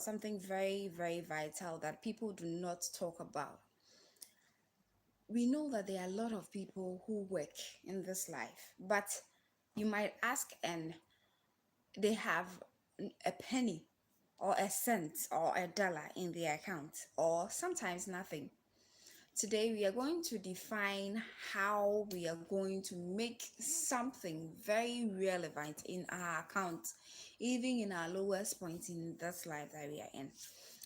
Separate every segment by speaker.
Speaker 1: something very, very vital that people do not talk about. We know that there are a lot of people who work in this life, but you might ask and they have a penny or a cent or a dollar in their account, or sometimes nothing. Today, we are going to define how we are going to make something very relevant in our account, even in our lowest point in this life that we are in.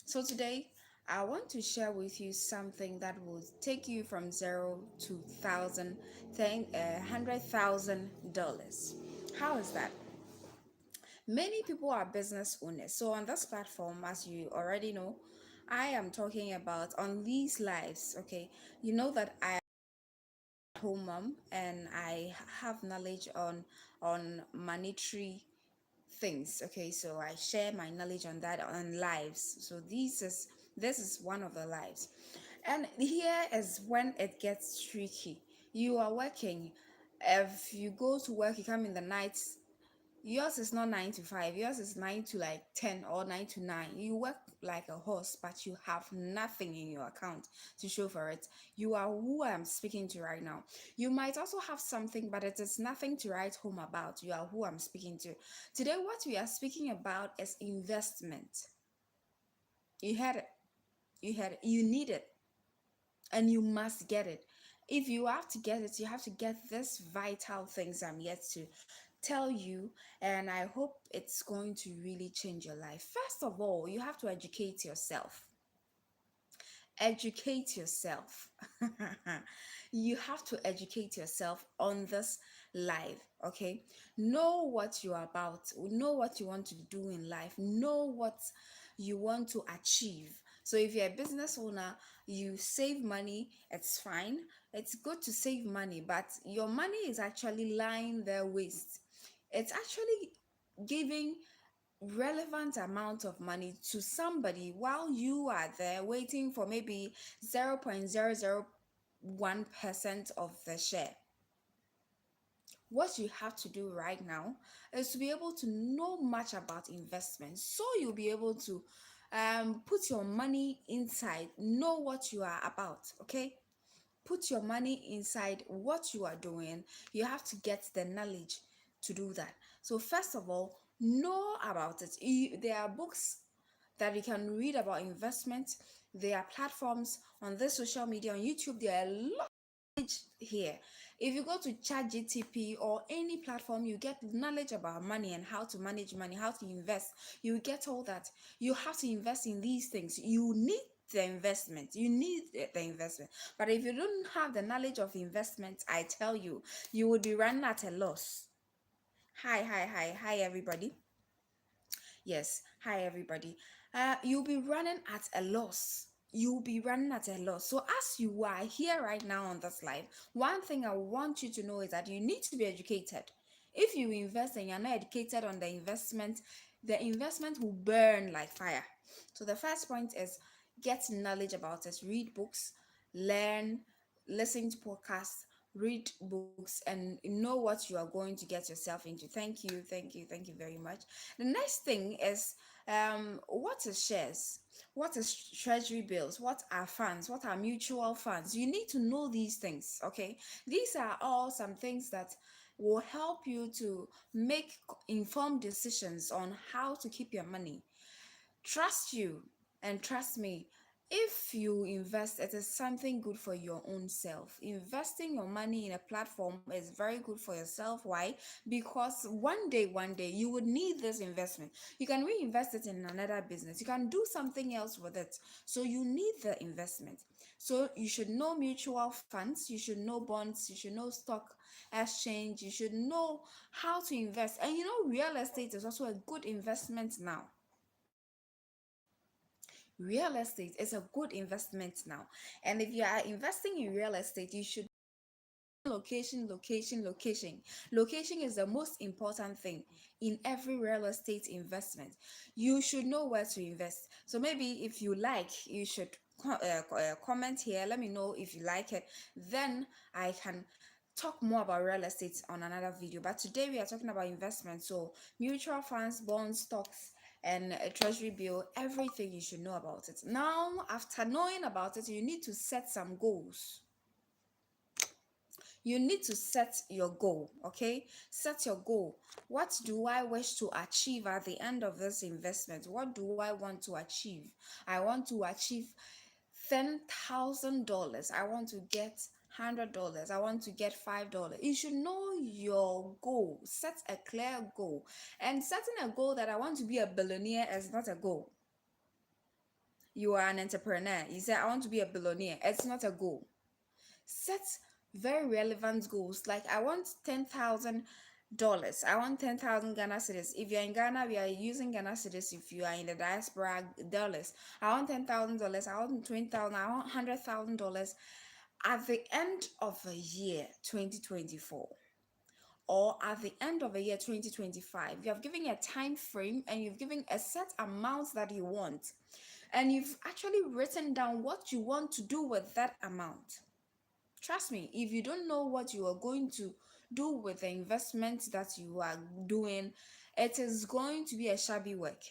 Speaker 1: So, today, I want to share with you something that will take you from zero to thousand, $100,000. How is that? Many people are business owners. So on this platform, as you already know, I am talking about on these lives. Okay, you know that I am a home mom and I have knowledge on monetary things. Okay, so I share my knowledge on that on lives. So this is one of the lives, and here is when it gets tricky. You are working. If you go to work, you come in the night. Yours is not 9 to 5, yours is 9 to like 10 or 9 to 9. You work like a horse, but you have nothing in your account to show for it. You are who I am speaking to right now. You might also have something, but it is nothing to write home about. You are who I'm speaking to. Today, what we are speaking about is investment. You had it, you need it, and you must get it. If you have to get it, you have to get this vital things I'm yet to tell you, and I hope it's going to really change your life. First of all, you have to educate yourself. Educate yourself. You have to educate yourself on this life, okay? Know what you are about, know what you want to do in life, know what you want to achieve. So if you're a business owner, you save money, it's fine. It's good to save money, but your money is actually lying there waste. It's actually giving relevant amount of money to somebody while you are there waiting for maybe 0.001% of the share. What you have to do right now is to be able to know much about investment, so you'll be able to put your money inside, know what you are about. Okay, put your money inside what you are doing. You have to get the knowledge to do that. So first of all, know about it. There are books that you can read about investment. There are platforms on this social media, on YouTube. There are a lot of knowledge here. If you go to ChatGTP or any platform, you get knowledge about money and how to manage money, how to invest. You get all that. You have to invest in these things. You need the investment. You need the investment. But if you don't have the knowledge of investment, I tell you, you would be running at a loss. Hi, everybody. Yes, hi everybody. You'll be running at a loss. You'll be running at a loss. So, as you are here right now on this live, one thing I want you to know is that you need to be educated. If you invest and you're not educated on the investment will burn like fire. So, the first point is get knowledge about it, read books, learn, listen to podcasts, read books, and know what you are going to get yourself into. Thank you very much. The next thing is what is shares? What is treasury bills? What are funds? What are mutual funds? You need to know these things, okay? These are all some things that will help you to make informed decisions on how to keep your money. Trust you and trust me. If you invest, it is something good for your own self. Investing your money in a platform is very good for yourself. Why? Because one day you would need this investment. You can reinvest it in another business, you can do something else with it. So you need the investment. So you should know mutual funds, you should know bonds, you should know stock exchange, you should know how to invest. And you know, real estate is also a good investment now. Real estate is a good investment now. And if you are investing in real estate, you should location. Location is the most important thing in every real estate investment. You should know where to invest. So maybe if you like, you should comment here. Let me know if you like it. Then I can talk more about real estate on another video. But today we are talking about investment. So mutual funds, bonds, stocks, and a treasury bill, everything you should know about it. Now, after knowing about it, you need to set some goals. You need to set your goal. Okay, set your goal. What do I wish to achieve at the end of this investment? What do I want to achieve? I want to achieve $10,000. I want to get $100. I want to get $5. You should know your goal. Set a clear goal. And setting a goal that I want to be a billionaire is not a goal. You are an entrepreneur. You say I want to be a billionaire. It's not a goal. Set very relevant goals. Like I want $10,000. I want 10,000 Ghana cedis. If you're in Ghana, we are using Ghana cedis. If you are in the diaspora, dollars. I want $10,000. I want 20,000. I want $100,000 at the end of the year 2024, or at the end of the year 2025. You have given a time frame and you've given a set amount that you want, and you've actually written down what you want to do with that amount. Trust me, if you don't know what you are going to do with the investment that you are doing, it is going to be a shabby work.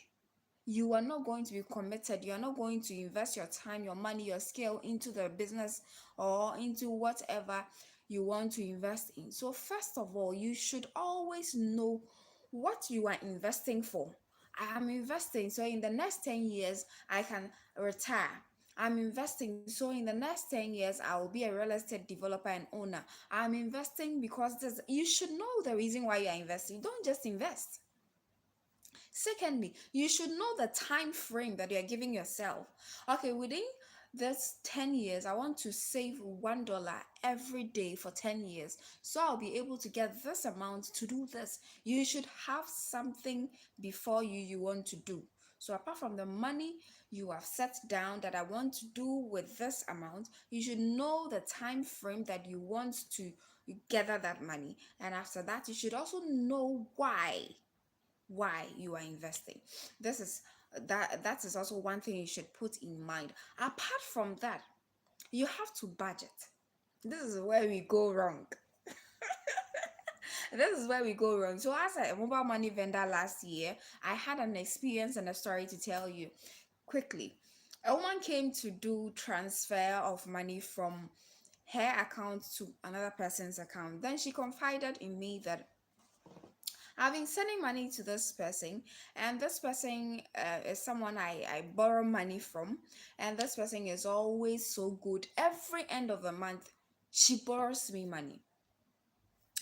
Speaker 1: You are not going to be committed. You are not going to invest your time, your money, your skill into the business or into whatever you want to invest in. So first of all, you should always know what you are investing for. I am investing so in the next 10 years I can retire. I'm investing so in the next 10 years I will be a real estate developer and owner. I'm investing because you should know the reason why you are investing. Don't just invest. Secondly, you should know the time frame that you're giving yourself. Okay, within this 10 years, I want to save $1 every day for 10 years. So I'll be able to get this amount to do this. You should have something before you want to do. So apart from the money you have set down that I want to do with this amount, you should know the time frame that you want to gather that money. And after that, you should also know why you are investing. That is also one thing you should put in mind. Apart from that, you have to budget. This is where we go wrong. This is where we go wrong. So as a mobile money vendor last year, I had an experience and a story to tell you quickly. A woman came to do transfer of money from her account to another person's account. Then she confided in me that I've been sending money to this person, and this person is someone I borrow money from, and this person is always so good. Every end of the month, she borrows me money.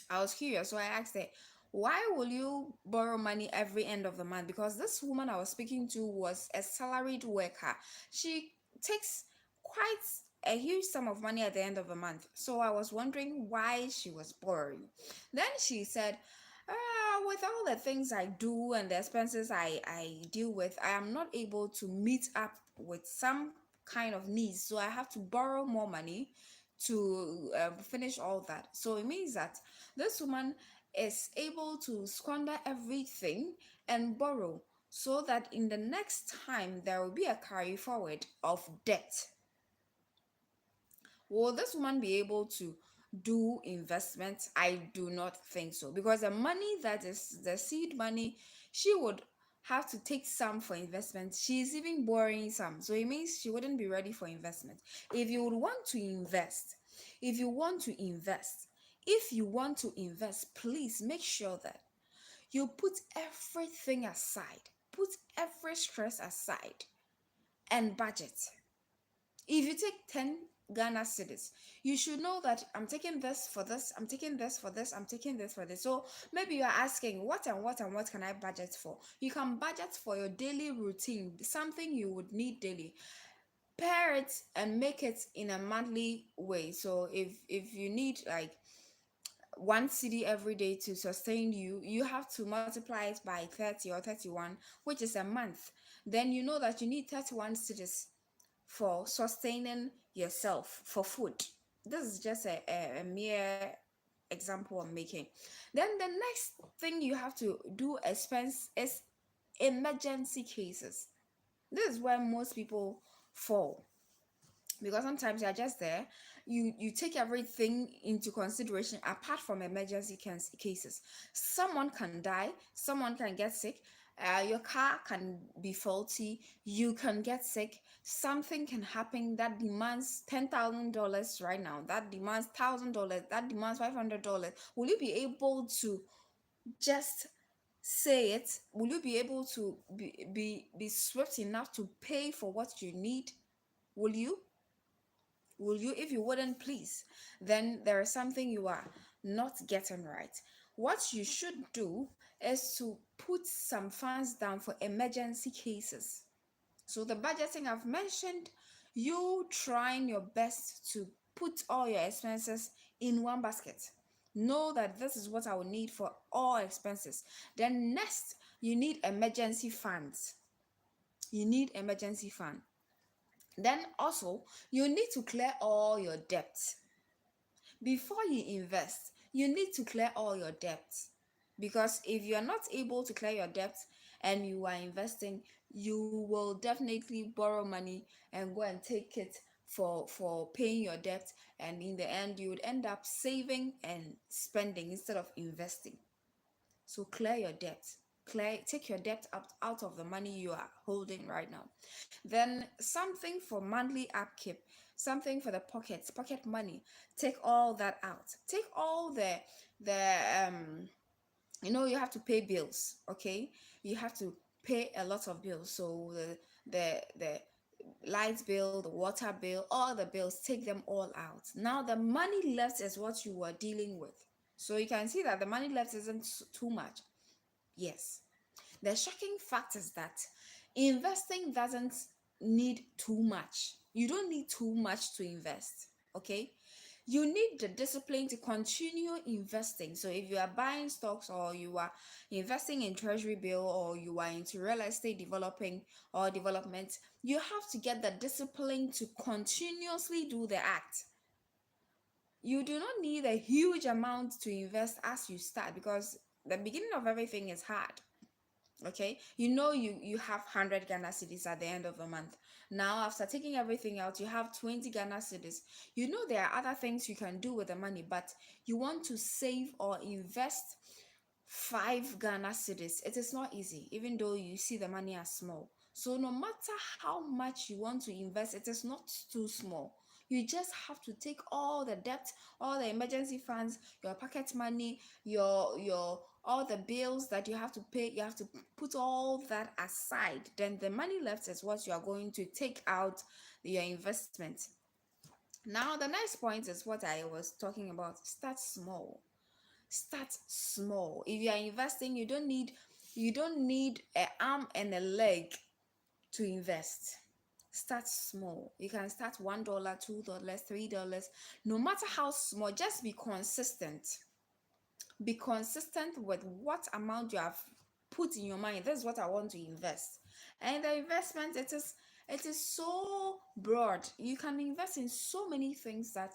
Speaker 1: I was curious, so I asked her, why will you borrow money every end of the month? Because this woman I was speaking to was a salaried worker. She takes quite a huge sum of money at the end of the month. So I was wondering why she was borrowing. Then she said, with all the things I do and the expenses I deal with, I am not able to meet up with some kind of needs. So I have to borrow more money to finish all that. So it means that this woman is able to squander everything and borrow so that in the next time there will be a carry forward of debt. Will this woman be able to do investments? I do not think so, because the money that is the seed money, she would have to take some for investment. She's even borrowing some, so it means she wouldn't be ready for investment. If you would want to invest, if you want to invest, if you want to invest, please make sure that you put everything aside, put every stress aside, and budget. If you take 10 Ghana cedis, you should know that I'm taking this for this, I'm taking this for this, I'm taking this for this. So maybe you are asking, what and what and what can I budget for? You can budget for your daily routine, something you would need daily. Pair it and make it in a monthly way. So if you need like one cedi every day to sustain you, you have to multiply it by 30 or 31, which is a month. Then you know that you need 31 cedis for sustaining yourself for food. This is just a mere example I'm making. Then the next thing you have to do expense is emergency cases. This is where most people fall, because sometimes you're just there, you take everything into consideration apart from emergency cases. Someone can die, someone can get sick, Your car can be faulty, you can get sick, something can happen that demands $10,000 right now, that demands $1,000, that demands $500. Will you be able to just say it? Will you be able to be swift enough to pay for what you need? Will you? Will you? If you wouldn't, please, then there is something you are not getting right. What you should do is to put some funds down for emergency cases. So the budgeting I've mentioned, you trying your best to put all your expenses in one basket. Know that this is what I will need for all expenses. Then next, you need emergency funds. You need emergency fund. Then also, you need to clear all your debts. Before you invest, you need to clear all your debts. Because if you are not able to clear your debts and you are investing, you will definitely borrow money and go and take it for paying your debt, and in the end you would end up saving and spending instead of investing. So clear your debt. Take your debt out of the money you are holding right now. Then something for monthly upkeep, something for the pocket money. Take all that out. Take all the you have to pay bills, okay? You have to pay a lot of bills. So the light bill, the water bill, all the bills, take them all out. Now the money left is what you were dealing with. So you can see that the money left isn't too much. Yes. The shocking fact is that investing doesn't need too much. You don't need too much to invest, okay? You need the discipline to continue investing. So if you are buying stocks, or you are investing in treasury bill, or you are into real estate developing or development, you have to get the discipline to continuously do the act. You do not need a huge amount to invest as you start, because the beginning of everything is hard. Okay, you have 100 Ghana cedis at the end of the month. Now after taking everything out, you have 20 Ghana cedis. There are other things you can do with the money, but you want to save or invest 5 Ghana cedis. It is not easy, even though you see the money as small. So no matter how much you want to invest, it is not too small. You just have to take all the debt, all the emergency funds, your pocket money, your all the bills that you have to pay. You have to put all that aside. Then the money left is what you are going to take out your investment. Now the next point is what I was talking about. Start small. Start small. If you are investing, you don't need an arm and a leg to invest. Start small. You can start $1, $2, $3. No matter how small, just be consistent. Be consistent with what amount you have put in your mind. This is what I want to invest. And the investment, it is so broad. You can invest in so many things that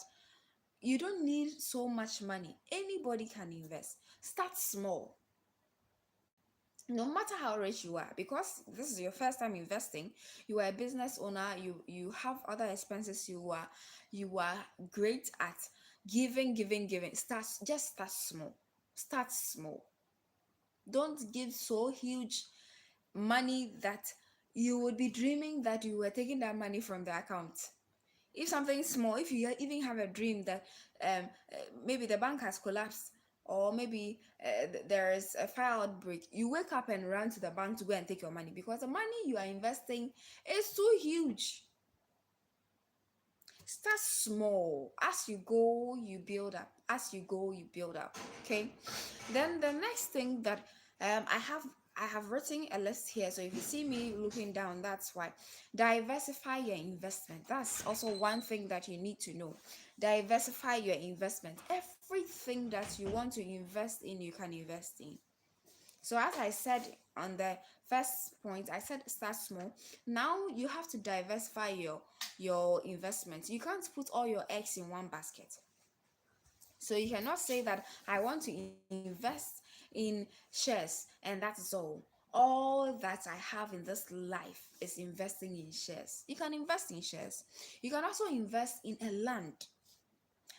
Speaker 1: you don't need so much money. Anybody can invest. Start small. No matter how rich you are, because this is your first time investing, you are a business owner, you have other expenses, you are great at giving. Start small. Start small. Don't give so huge money that you would be dreaming that you were taking that money from the account. If something small, if you even have a dream that maybe the bank has collapsed, or maybe there is a fire outbreak, you wake up and run to the bank to go and take your money, because the money you are investing is too huge. Start small. As you go, you build up. As you go, you build up. Okay. Then the next thing that I have written a list here. So if you see me looking down, that's why. Diversify your investment. That's also one thing that you need to know. Diversify your investment. Everything that you want to invest in, you can invest in. So as I said on the first point, I said start small. Now you have to diversify your investments. You can't put all your eggs in one basket. So you cannot say that I want to invest in shares and that's all that I have in this life is investing in shares. You can invest in shares. You can also invest in a land.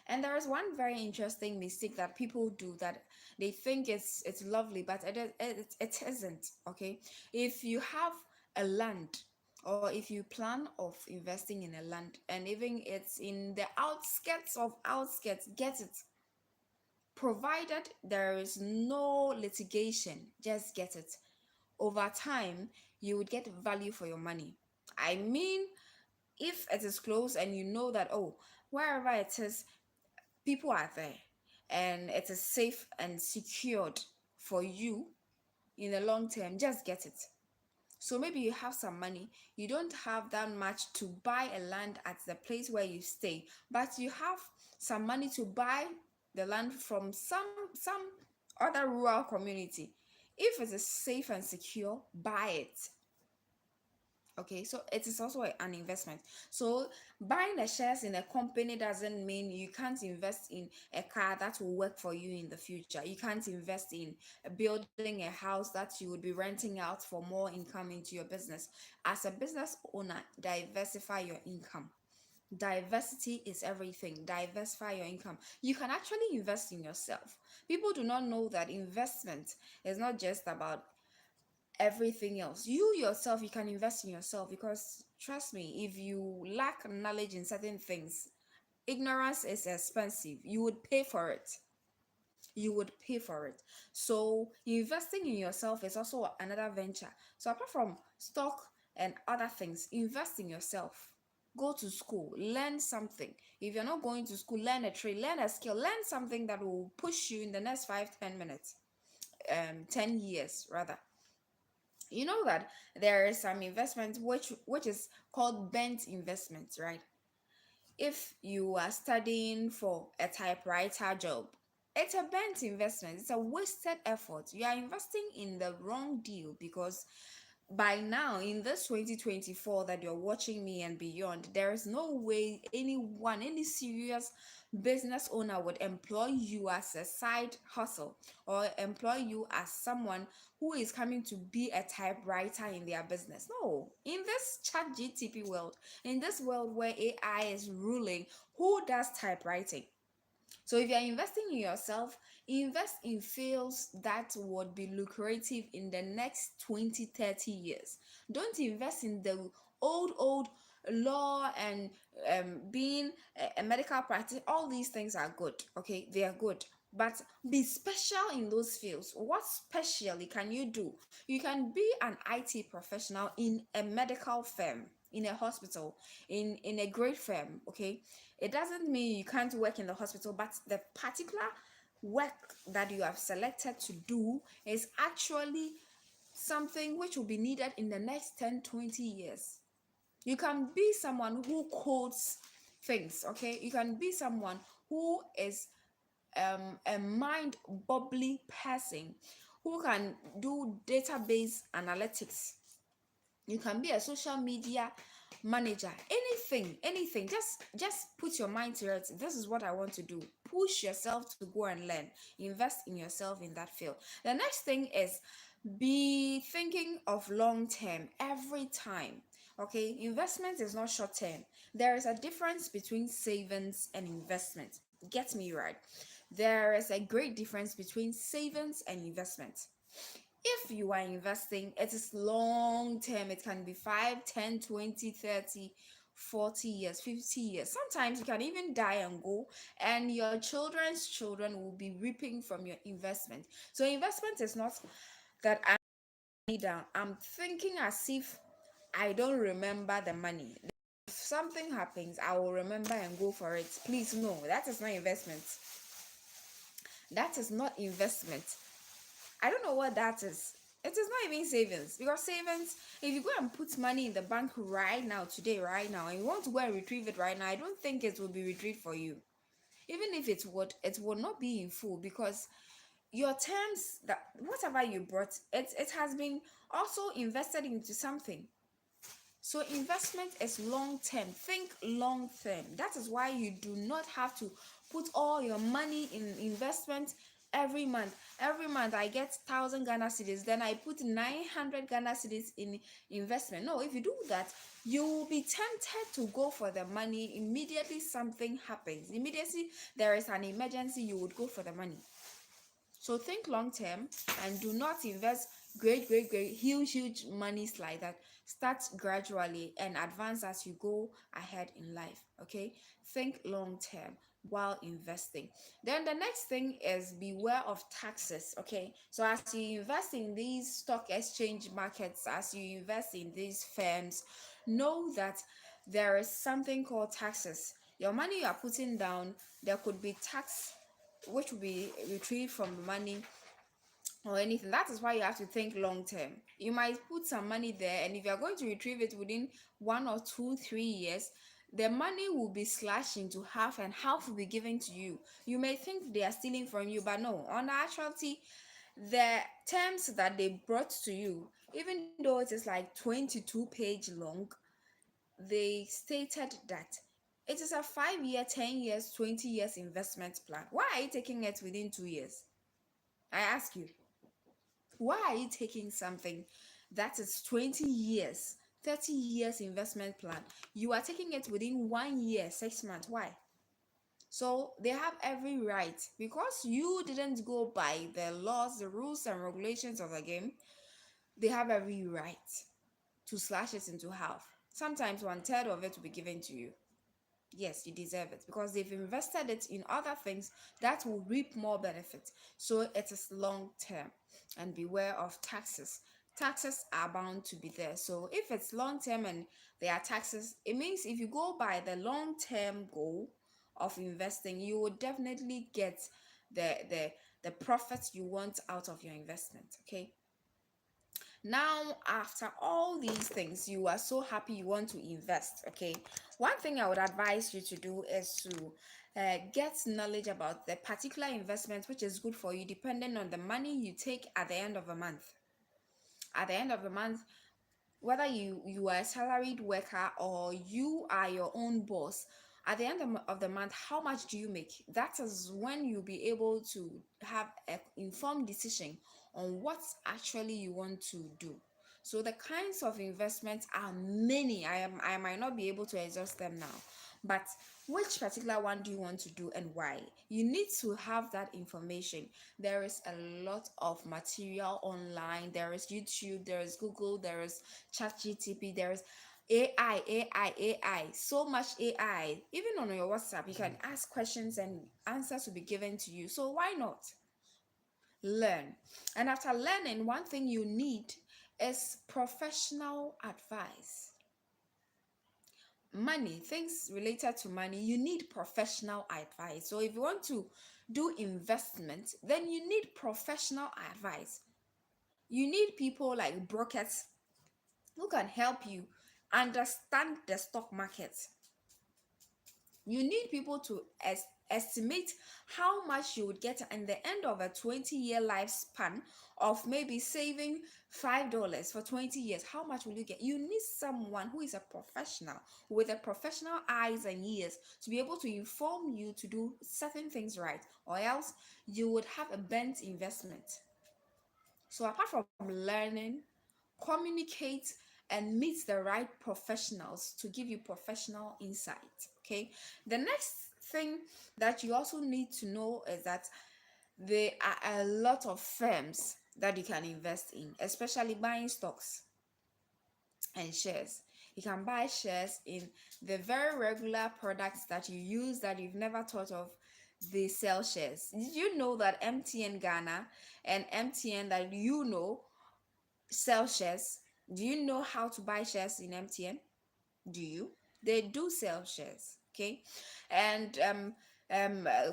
Speaker 1: And there is one very interesting mistake that people do, that they think it's lovely, but it isn't. Okay, if you have a land, or if you plan of investing in a land, and even it's in the outskirts, get it. Provided there is no litigation, just get it. Over time, you would get value for your money. I mean, if it is close and you know that, oh, wherever it is, people are there, and it is safe and secured for you in the long term, just get it. So maybe you have some money, you don't have that much to buy a land at the place where you stay, but you have some money to buy the land from some other rural community. If it is safe and secure, buy it. Okay, so it is also an investment. So buying the shares in a company doesn't mean you can't invest in a car that will work for you in the future. You can't invest in building a house that you would be renting out for more income into your business. As a business owner, diversify your income. Diversity is everything. Diversify your income. You can actually invest in yourself. People do not know that investment is not just about everything else. You yourself, you can invest in yourself, because trust me, if you lack knowledge in certain things, ignorance is expensive. You would pay for it. You would pay for it. So investing in yourself is also another venture. So apart from stock and other things, invest in yourself. Go to school, learn something. If you're not going to school, learn a trade, learn a skill, learn something that will push you in the next 5-10 minutes, 10 years rather. You know that there is some investment which is called bent investment, right? If you are studying for a typewriter job, it's a bent investment. It's a wasted effort. You are investing in the wrong deal, because by now in this 2024 that you're watching me and beyond, there is no way anyone, any serious business owner would employ you as a side hustle, or employ you as someone who is coming to be a typewriter in their business. No, in this chat GTP world, in this world where AI is ruling, who does typewriting? So if you're investing in yourself, invest in fields that would be lucrative in the next 20-30 years. Don't invest in the old law and being a medical practice. All these things are good, okay? They are good. But be special in those fields. What specially can you do? You can be an IT professional in a medical firm, in a hospital, in a great firm, okay? It doesn't mean you can't work in the hospital, but the particular work that you have selected to do is actually something which will be needed in the next 10-20 years. You can be someone who codes things, okay? You can be someone who is a mind bubbly person who can do database analytics. You can be a social media manager. Anything, just put your mind to it. This is what I want to do. Push yourself to go and learn. Invest in yourself in that field. The next thing is, be thinking of long term every time. Okay, investment is not short term. There is a difference between savings and investment. Get me right. There is a great difference between savings and investment. If you are investing, it is long term. It can be 5, 10, 20, 30, 40 years, 50 years. Sometimes you can even die and go, and your children's children will be reaping from your investment. So investment is not that I'm down, I'm thinking as if I don't remember the money. If something happens, I will remember and go for it. Please, no, that is not investment. That is not investment. I don't know what that is. It is not even savings, because savings, if you go and put money in the bank right now, today, right now, and you want to go and retrieve it right now, I don't think it will be retrieved for you. Even if it would not be in full, because your terms, that whatever you brought, it has been also invested into something. So investment is long term. Think long term. That is why you do not have to put all your money in investment Every month I get 1,000 Ghana cedis, then I put 900 Ghana cedis in investment. No, if you do that, you will be tempted to go for the money. Immediately something happens, immediately there is an emergency, you would go for the money. So think long term and do not invest great, huge monies like that. Start gradually and advance as you go ahead in life. Okay, think long term while investing. Then the next thing is beware of taxes. Okay, so as you invest in these stock exchange markets, as you invest in these firms, know that there is something called taxes. Your money you are putting down, there could be tax which will be retrieved from the money or anything. That is why you have to think long term. You might put some money there, and if you're going to retrieve it within 1 or 2 3 years, the money will be slashed into half and half will be given to you. You may think they are stealing from you, but no, on the actuality, the terms that they brought to you, even though it is like 22-page long, they stated that it is a 5 year, 10 years, 20 years investment plan. Why are you taking it within 2 years? I ask you, why are you taking something that is 20 years, 30 years investment plan? You are taking it within 1 year, 6 months. Why? So they have every right, because you didn't go by the laws, the rules, and regulations of the game. They have every right to slash it into half. Sometimes 1/3 of it will be given to you. Yes, you deserve it because they've invested it in other things that will reap more benefit. So it is long term, and beware of taxes. Taxes are bound to be there. So if it's long term and there are taxes, it means if you go by the long term goal of investing, you will definitely get the profit you want out of your investment. Okay, now after all these things, you are so happy you want to invest. Okay, one thing I would advise you to do is to get knowledge about the particular investment which is good for you, depending on the money you take at the end of the month. At the end of the month, whether you are a salaried worker or you are your own boss, at the end of the month, how much do you make? That is when you'll be able to have an informed decision on what actually you want to do. So the kinds of investments are many. I might not be able to exhaust them now, but which particular one do you want to do and why? You need to have that information. There is a lot of material online. There is YouTube, there is Google, there is ChatGTP, there is AI. So much AI. Even on your WhatsApp, you can ask questions and answers will be given to you. So why not learn? And after learning, one thing you need is professional advice. Money, things related to money, you need professional advice. So if you want to do investment, then you need professional advice. You need people like brokers who can help you understand the stock market. You need people to estimate how much you would get at the end of a 20-year lifespan of maybe saving $5 for 20 years. How much will you get? You need someone who is a professional with a professional eyes and ears to be able to inform you to do certain things right, or else you would have a bent investment. So apart from learning, communicate and meet the right professionals to give you professional insight. Okay, the next thing that you also need to know is that there are a lot of firms that you can invest in, especially buying stocks and shares. You can buy shares in the very regular products that you use that you've never thought of. They sell shares. Did you know that MTN Ghana and MTN that you know sell shares? Do you know how to buy shares in MTN? Do you? They do sell shares. Okay, and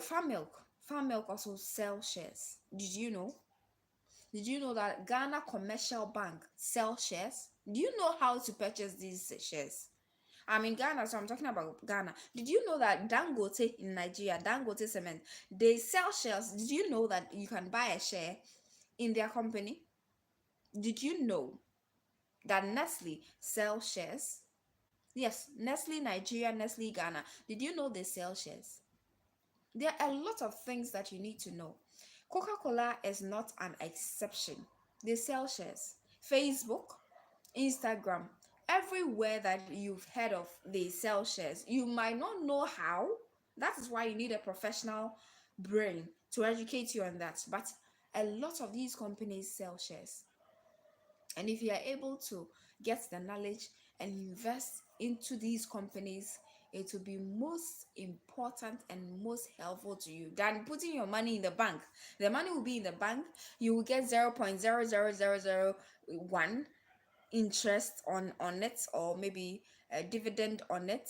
Speaker 1: farm milk also sell shares. Did you know? Did you know that Ghana Commercial Bank sell shares? Do you know how to purchase these shares? I'm in Ghana, so I'm talking about Ghana. Did you know that Dangote in Nigeria, Dangote Cement, they sell shares? Did you know that you can buy a share in their company? Did you know that Nestle sell shares? Yes, Nestle Nigeria, Nestle Ghana. Did you know they sell shares? There are a lot of things that you need to know. Coca-Cola is not an exception. They sell shares. Facebook, Instagram, everywhere that you've heard of, they sell shares. You might not know how. That is why you need a professional brain to educate you on that. But a lot of these companies sell shares. And if you are able to get the knowledge and invest into these companies, it will be most important and most helpful to you than putting your money in the bank. The money will be in the bank. You will get 0.00001 interest on it, or maybe a dividend on it.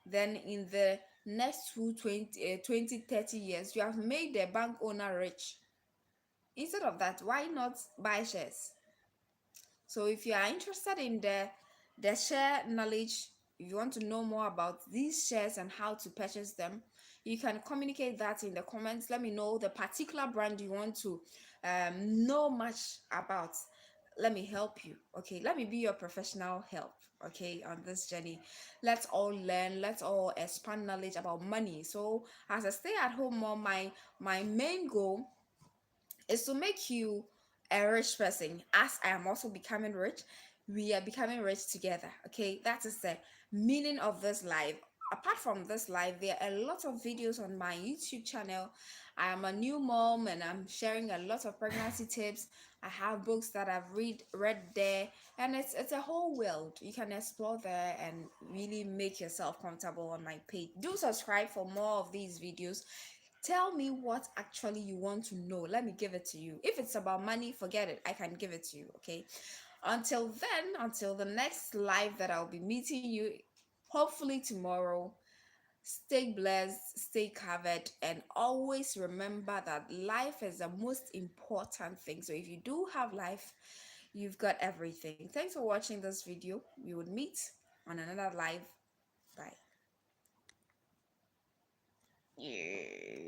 Speaker 1: Then in the next 20 30 years, you have made the bank owner rich. Instead of that, why not buy shares? So if you are interested in the share knowledge, if you want to know more about these shares and how to purchase them, you can communicate that in the comments. Let me know the particular brand you want to know much about. Let me help you. Okay, let me be your professional help. Okay, on this journey, let's all learn. Let's all expand knowledge about money. So as a stay-at-home mom, my main goal is to make you a rich person, as I am also becoming rich. We are becoming rich together. Okay, that is the meaning of this live. Apart from this live, there are a lot of videos on my YouTube channel. I am a new mom and I'm sharing a lot of pregnancy tips. I have books that I've read there, and it's a whole world. You can explore there and really make yourself comfortable on my page. Do subscribe for more of these videos. Tell me what actually you want to know. Let me give it to you. If it's about money, forget it. I can give it to you. Okay. Until then, until the next live that I'll be meeting you, hopefully tomorrow, stay blessed, stay covered, and always remember that life is the most important thing. So if you do have life, you've got everything. Thanks for watching this video. We would meet on another live. Bye. Yeah.